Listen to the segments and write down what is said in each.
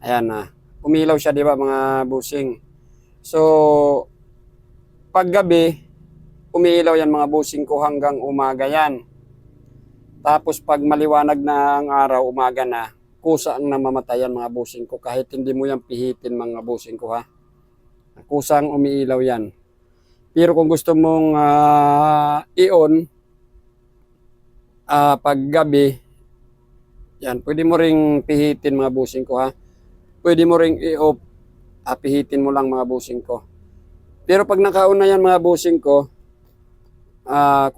Ayan na. Umilaw siya, di ba mga busing? So, paggabi, umiilaw yan mga busing ko hanggang umaga yan. Tapos pag maliwanag na ang araw, umaga na, kusa ang namamatayan mga busing ko. Kahit hindi mo yan pihitin mga busing ko ha. Kusang umiilaw yan. Pero kung gusto mong i-on, paggabi, yan, pwede mo ring pihitin mga busing ko ha. Pwede mo ring i-off, pihitin mo lang mga busing ko. Pero pag naka-on na yan mga busing ko,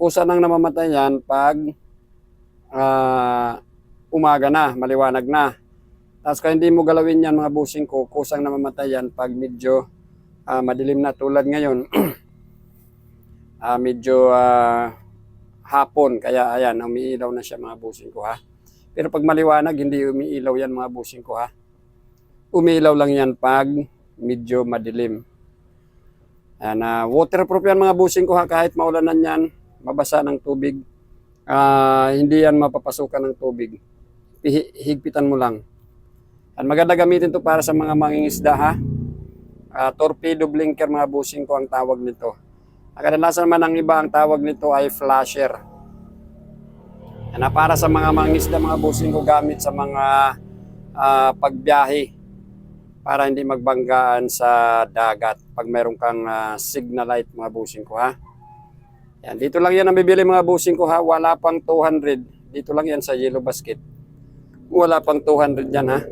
kusa nang namamatay yan pag umaga na, maliwanag na. Tapos kaya hindi mo galawin yan mga busing ko, kusang namamatay yan pag medyo madilim na tulad ngayon. Medyo hapon, kaya ayan, umiilaw na siya mga busing ko ha. Pero pag maliwanag, hindi umiilaw yan mga busing ko ha. Umiilaw lang yan pag medyo madilim. Ayan, waterproof yan mga busing ko ha, kahit maulanan yan, mabasa ng tubig. Hindi yan mapapasukan ng tubig. Higpitan mo lang. At maganda gamitin to para sa mga mangingisda ha. Torpedo blinker mga busing ko ang tawag nito. Kadalasan naman ang iba ang tawag nito ay flasher. Yan, para sa mga mangingisda mga busing ko gamit sa mga pagbiyahe para hindi magbanggaan sa dagat pag mayroon kang signal light mga busing ko ha. Yan, dito lang yan ang bibili mga busing ko ha. Wala pang 200. Dito lang yan sa Yellow Basket. Wala pang 200 yan ha.